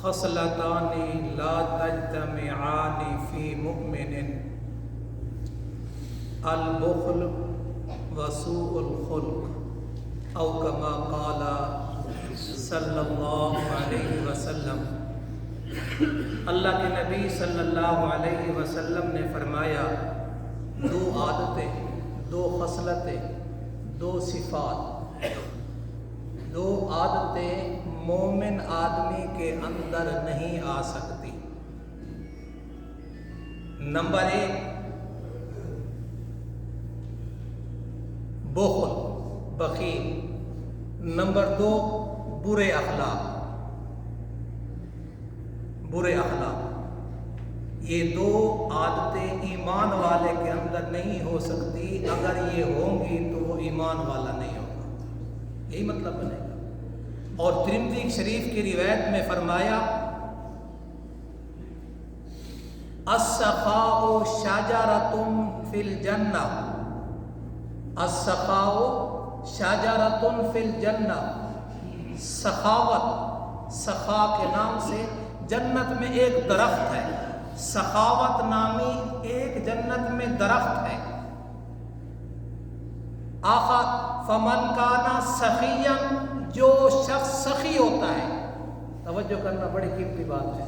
خصلتان لا تجتمعان فی مؤمن البخل وسوء الخلق او کما قال صلی اللہ علیہ وسلم۔ اللہ کے نبی صلی اللہ علیہ وسلم نے فرمایا، دو عادتیں، دو خصلتیں، دو صفات، دو عادتیں مومن آدمی کے اندر نہیں آ سکتی۔ نمبر 1 بخل، بخیل۔ نمبر 2 برے اخلاق، برے اخلاق۔ یہ دو عادتیں ایمان والے کے اندر نہیں ہو سکتی، اگر یہ ہوں گی تو وہ ایمان والا نہیں ہوگا، یہی مطلب بنے گا۔ اور ترمذی شریف کی روایت میں فرمایا، السخاء شجرۃ فی الجنہ، السخاء شجرۃ فی الجنہ۔ سخاوت، سخا کے نام سے جنت میں ایک درخت ہے، سخاوت نامی ایک جنت میں درخت ہے۔ آخا فمن کانا سخیا، جو شخص سخی ہوتا ہے، توجہ کرنا بڑی قیمتی بات ہے،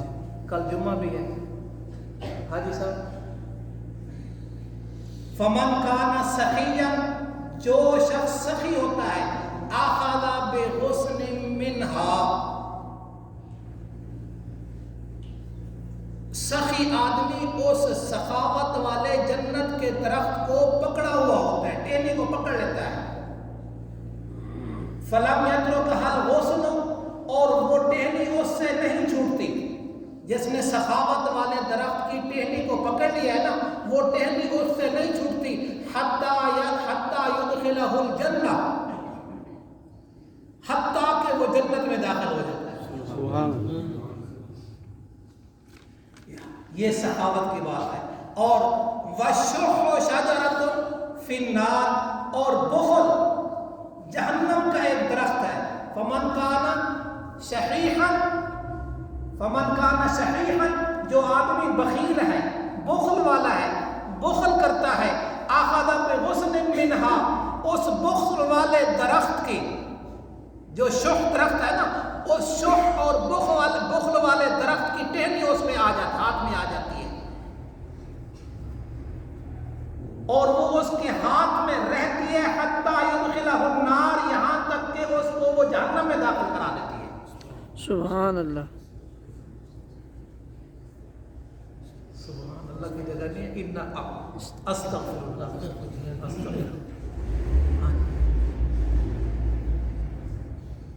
کل جمعہ بھی ہے حاجی صاحب۔ فمن کانا سخیا، جو شخص سخی ہوتا ہے، اخذ بغصن منہا، سخی آدمی اس سخاوت والے جنت کے درخت کو پکڑا ہوا ہوتا ہے، ٹہنی کو پکڑ لیتا ہے۔ فلم یترکھا الغصن، اور وہ ٹہنی اس سے نہیں چھوٹتی۔ جس نے سخاوت والے درخت کی ٹہنی کو پکڑ لیا ہے نا، وہ ٹہنی اس سے نہیں چھوٹتی، حتی یدخلہ الجنہ، حتیٰ کہ وہ جنت میں داخل ہو جاتا ہے۔ سبحان اللہ، یہ سخاوت کی بات ہے۔ اور وَالشُّحُّ شَجَرَةٌ فِي النَّارِ، اور بخل جہنم کا ایک درخت ہے۔ فمن کانا شحیحا، فمن کانا شحیحا، جو آدمی بخیل ہے، بخل والا ہے، بخل کرتا ہے، اخذ بغصن منہا، اس بخل والے درخت کی، جو شح درخت ہے نا، اس شح اور بخل والے درخت کی ٹہنی اس میں آ جاتی، ہاتھ میں آ جاتی ہے، اور وہ اس کے ہاتھ میں رہتی ہے، حتی یدخلہ النار، یہاں تک کہ اس کو وہ جہنم میں داخل کرا دیتی ہے۔ سبحان اللہ، سبحان اللہ کی جگہ نہیں ہے، استغفر اللہ، استغفر۔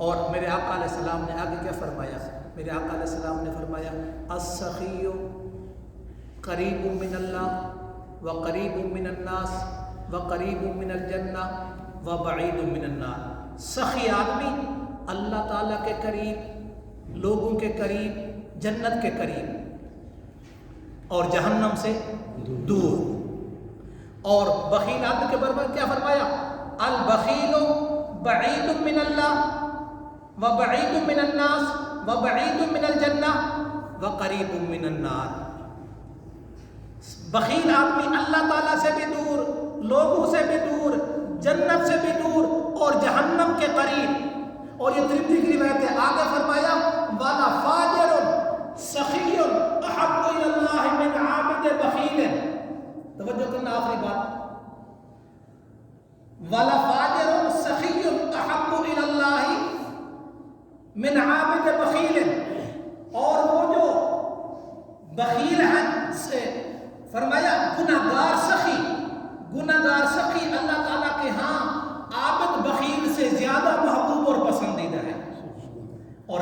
اور میرے آقا علیہ السلام نے آگے کیا فرمایا؟ میرے آقا علیہ السلام نے فرمایا، السخی قریب من اللہ وقریب من الناس وقریب من الجنہ وبعید من النار۔ سخی آدمی اللہ تعالیٰ کے قریب، لوگوں کے قریب، جنت کے قریب، اور جہنم سے دور۔ اور بخیل آدمی کے بارے میں کیا فرمایا؟ البخیل بعید من اللہ وبعید من الناس وبعید من الجنہ وقریب من النار۔ بخیل آدمی اللہ تعالیٰ سے بھی دور، لوگوں سے بھی دور، جنت سے بھی دور، اور جہنم کے قریب۔ اور یہ ترمذی کی روایت ہے، آگے فرمایا، والا فاجر سخی احب الی اللہ من عابد بخیل۔ توجہ کرنا، آخری بات، والا فاجر سخی احب الی اللہ من عابد بخیل۔ اور وہ جو بخیل ہیں سے فرمایا گناہگار سخی، گناہگار سخی اللہ تعالیٰ کے ہاں عابد بخیل سے زیادہ محبوب اور پسندیدہ ہے۔ اور